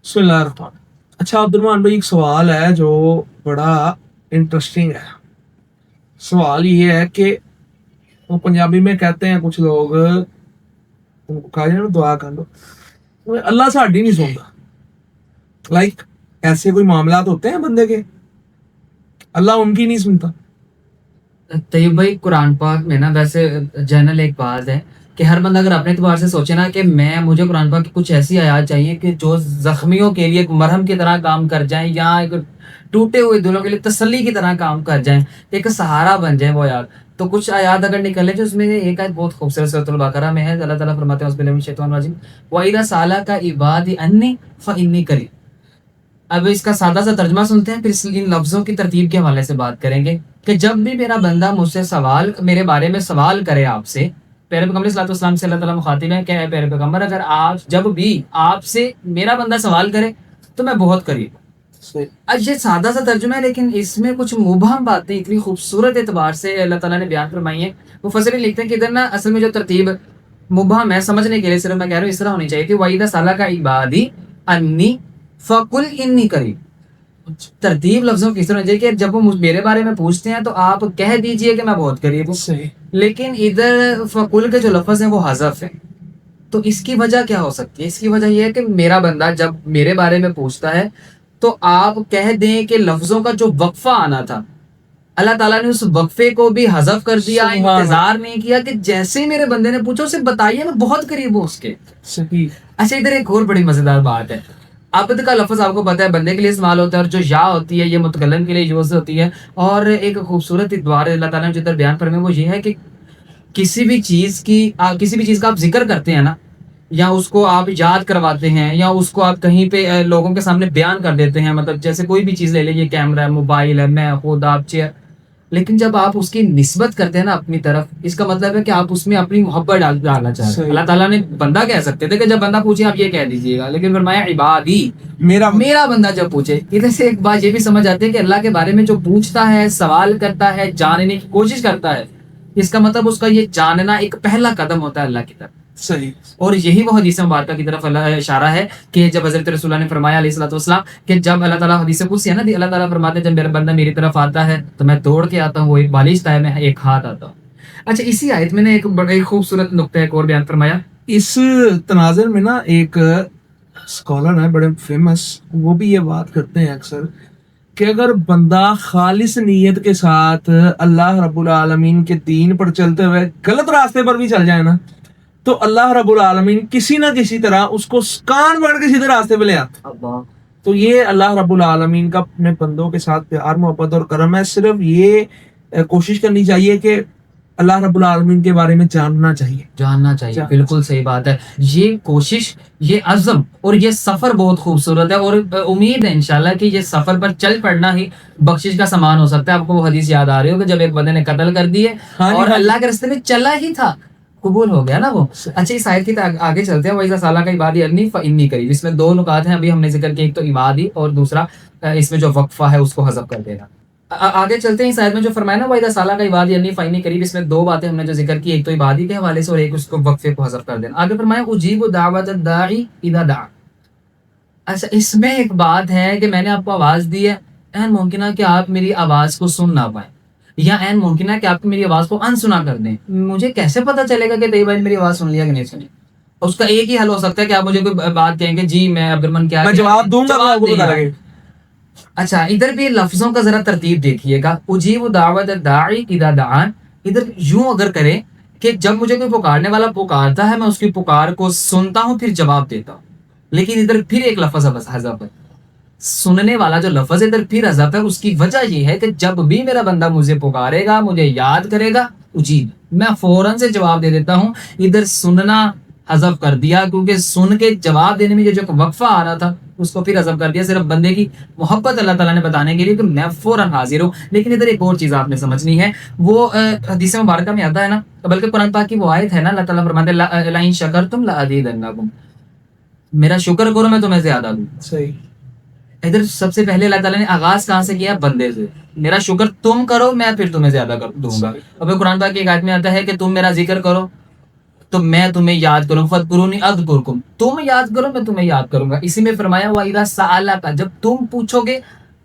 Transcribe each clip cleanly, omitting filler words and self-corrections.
بسم اللہ الرحمن. اچھا عبد الرحمان بھائی، ایک سوال ہے جو بڑا انٹرسٹنگ ہے. سوال یہ ہے کہ وہ پنجابی میں کہتے ہیں کچھ لوگ، ان کو کہا جائے نا دعا کر لو، اللہ ساڈی نہیں سنتا. لائک ایسے کوئی معاملات ہوتے ہیں بندے کے، اللہ ان کی نہیں سنتا. طیب بھائی، قرآن پاک میں نا ویسے جنرل ایک بات ہے کہ ہر بندہ اگر اپنے اعتبار سے سوچے نا کہ مجھے قرآن پاک کی کچھ ایسی آیات چاہیے کہ جو زخمیوں کے لیے ایک مرہم کی طرح کام کر جائیں، یا ایک ٹوٹے ہوئے دلوں کے لیے تسلی کی طرح کام کر جائیں، ایک سہارا بن جائیں وہ آیات. تو کچھ آیات اگر نکلے جو اس میں ایک آیت بہت خوبصورت سورۃ البقرہ میں ہے. اللہ تعالیٰ فرماتے ہیں بسم اللہ الشیطان الرجیم وَإِذَا سَأَلَكَ عِبَادِي عَنِّي فَإِنِّي قَرِيبٌ. اب اس کا سادہ سا ترجمہ سنتے ہیں، پھر ان لفظوں کی ترتیب کے حوالے سے بات کریں گے کہ جب بھی میرا بندہ مجھ سے میرے بارے میں سوال کرے آپ سے، پیارے پیغمبر صلی اللہ علیہ وسلم سے اللہ تعالیٰ مخاطب ہے کہ اے پیارے پیغمبر، اگر آپ جب بھی آپ سے میرا بندہ سوال کرے تو میں بہت قریب ہوں. اب یہ سادہ سا ترجمہ ہے، لیکن اس میں کچھ مبہم باتیں اتنی خوبصورت اعتبار سے اللہ تعالیٰ نے بیان فرمائی ہیں. مفسرین لکھتے ہیں کہ ادھر نا اصل میں جو ترتیب مبہم ہے، سمجھنے کے لیے صرف میں کہہ رہا ہوں اس طرح ہونی چاہیے کہ وَإِذَا سَأَلَكَ عِبَادِي عَنِّي فَقُلْ إِنِّي قَرِيبٌ. ترتیب لفظوں کی اس طرح کہ جب وہ میرے بارے میں پوچھتے ہیں تو آپ کہہ دیجئے کہ میں بہت قریب ہوں. صحیح. لیکن ادھر فقل کے جو لفظ ہیں وہ حذف ہیں. تو اس کی وجہ کیا ہو سکتی ہے؟ اس کی وجہ یہ ہے کہ میرا بندہ جب میرے بارے میں پوچھتا ہے تو آپ کہہ دیں کہ لفظوں کا جو وقفہ آنا تھا اللہ تعالیٰ نے اس وقفے کو بھی حذف کر دیا، انتظار نہیں کیا کہ جیسے میرے بندے نے پوچھا اسے بتائیے میں بہت قریب ہوں اس کے. صحیح. اچھا، ادھر ایک اور بڑی مزیدار بات ہے. عبد کا لفظ آپ کو پتہ ہے بندے کے لیے استعمال ہوتا ہے، اور جو یا ہوتی ہے یہ متکلم کے لیے یوز ہوتی ہے. اور ایک خوبصورت ادوار اللہ تعالیٰ نے جو ادھر بیان فرمایا وہ یہ ہے کہ کسی بھی چیز کا آپ ذکر کرتے ہیں نا، یا اس کو آپ یاد کرواتے ہیں، یا اس کو آپ کہیں پہ لوگوں کے سامنے بیان کر دیتے ہیں، مطلب جیسے کوئی بھی چیز لے لیجیے، کیمرہ ہے، موبائل ہے، میں خود، آپ چیئر. لیکن جب آپ اس کی نسبت کرتے ہیں نا اپنی طرف، اس کا مطلب ہے کہ آپ اس میں اپنی محبت ڈالنا چاہتے ہیں. اللہ تعالیٰ نے بندہ کہہ سکتے تھے کہ جب بندہ پوچھے آپ یہ کہہ دیجیے گا، لیکن فرمایا عبادی، میرا بندہ جب پوچھے. ادھر سے ایک بات یہ بھی سمجھ آتی ہے کہ اللہ کے بارے میں جو پوچھتا ہے، سوال کرتا ہے، جاننے کی کوشش کرتا ہے، اس کا مطلب اس کا یہ جاننا ایک پہلا قدم ہوتا ہے اللہ کی طرف. صحیح. اور یہی وہ حدیث مبارکہ کی طرف اللہ اشارہ ہے کہ جب حضرت رسول اللہ نے فرمایا علیہ الصلوۃ والسلام کہ جب اللہ تعالیٰ حدیث قدسی ہے نا، اللہ تعالیٰ فرماتے ہیں جب میرا بندہ میری طرف آتا ہے تو میں دوڑ کے آتا ہوں، وہ ایک بالشت ہے، میں ایک ہاتھ آتا ہوں. اچھا، اسی آیت میں نے ایک بڑا خوبصورت نقطہ ایک اور بیان فرمایا. اس تناظر میں نا ایک اسکالر ہے بڑے فیمس، وہ بھی یہ بات کرتے ہیں اکثر کہ اگر بندہ خالص نیت کے ساتھ اللہ رب العالمین کے دین پر چلتے ہوئے غلط راستے پر بھی چل جائے نا، تو اللہ رب العالمین کسی نہ کسی طرح اس کو کان پکڑ کے سیدھے راستے پہ لے آتا. تو یہ اللہ رب العالمین کا اپنے بندوں کے ساتھ پیار، محبت اور کرم ہے. صرف یہ کوشش کرنی چاہیے کہ اللہ رب العالمین کے بارے میں جاننا چاہیے. بالکل صحیح بات ہے. یہ کوشش، یہ عزم اور یہ سفر بہت خوبصورت ہے، اور امید ہے انشاءاللہ کہ یہ سفر پر چل پڑنا ہی بخشش کا سامان ہو سکتا ہے. آپ کو وہ حدیث یاد آ رہی ہو کہ جب ایک بندے نے قتل کر دیے اور اللہ کے راستے میں چلا ہی تھا، قبول ہو گیا نا وہ. اچھا، اس آیت کی آگے چلتے ہیں. وَإِذَا سَأَلَكَ عِبَادِي عَنِّي فَإِنِّي قَرِيبٌ. اس میں دو نکات ہیں ابھی ہم نے ذکر کیا، ایک تو عبادی اور دوسرا اس میں جو وقفہ ہے اس کو حذف کر دینا. آگے چلتے ہیں. اس آیت میں جو فرمایا نا وَإِذَا سَأَلَكَ عِبَادِي عَنِّي فَإِنِّي قَرِيبٌ، اس میں دو باتیں ہم نے جو ذکر کی، ایک تو عبادی کے حوالے سے اور ایک اس کو وقفے کو حذف کر دینا. آگے فرمایا اُجِيبُ دَعْوَةَ الدَّاعِ إِذَا دَعَانِ. اچھا، اس میں ایک بات ہے کہ میں نے آپ کو آواز دی ہے، عین ممکن ہے کہ آپ میری آواز کو سن نہ پائیں، یا عین ممکن ہے کہ آپ میری آواز کو انسنا کر دیں. مجھے کیسے پتہ چلے گا کہ طیب بھائی میری آواز سن لیا کہ نہیں سنی؟ اس کا ایک ہی حل ہو سکتا ہے کہ آپ مجھے کوئی بات کہیں گے، جی میں عبد الرحمن کیا، میں جواب دوں گا. اچھا، ادھر بھی لفظوں کا ذرا ترتیب دیکھیے گا. اجیب دعوت الداعی اذا دعان، ادھر یوں اگر کریں کہ جب مجھے کوئی پکارنے والا پکارتا ہے میں اس کی پکار کو سنتا ہوں پھر جواب دیتا ہوں. لیکن ادھر پھر ایک لفظ حذف ہے، سننے والا جو لفظ ادھر پھر حذف ہے. اس کی وجہ یہ ہے کہ جب بھی میرا بندہ مجھے پکارے گا، مجھے یاد کرے گا، اجیب، میں فوراً سے جواب دے دیتا ہوں. ادھر سننا حذف کر دیا کیونکہ سن کے جواب دینے میں جو وقفہ آ رہا تھا اس کو پھر حذف کر دیا، صرف بندے کی محبت اللہ تعالیٰ نے بتانے کے لیے کہ میں فوراً حاضر ہوں. لیکن ادھر ایک اور چیز آپ نے سمجھنی ہے، وہ حدیث مبارکہ میں آتا ہے نا، بلکہ قرآن پاک کی وہ آیت ہے نا، اللہ تعالیٰ فرماتے ہیں لئن شکرتم لازیدنکم، میرا شکر کرو میں تمہیں زیادہ دوں. صحیح. ادھر سب سے پہلے اللہ تعالیٰ نے آغاز کہاں سے کیا؟ بندے سے. میرا شکر تم کرو میں پھر تمہیں زیادہ دوں گا. اب قرآن پاک کی ایک آیت میں آتا ہے کہ تم میرا ذکر کرو تو میں تمہیں یاد کروں، فَاذْكُرُونِی أَذْكُرْكُم، تم یاد کرو میں تمہیں یاد کروں گا. اسی میں فرمایا وَإِذَا سَأَلَكَ، جب تم پوچھو گے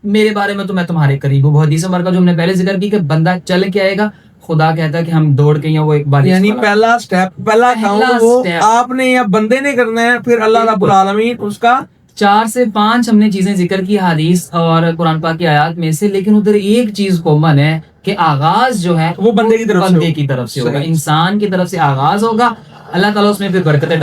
میرے بارے میں تو میں تمہارے قریب ہوں. وہ حدیث مبارکہ جو ہم نے پہلے ذکر کی کہ بندہ چل کے آئے گا، خدا کہتا ہے کہ ہم دوڑ کے یا وہ ایک بار یعنی پہلا سٹیپ، پہلا کام وہ step آپ نے یا بندے نے کرنا ہے، پھر اللہ رب العالمین اس کا 4 سے 5 ہم نے چیزیں ذکر کی حدیث اور قرآن پاک کی آیات میں سے، لیکن ادھر ایک چیز کامن ہے کہ آغاز جو ہے وہ بندے کی طرف سے بندے کی طرف سے ہوگا، صحیح. انسان کی طرف سے آغاز ہوگا. اللہ تعالیٰ اس میں پھر برکتیں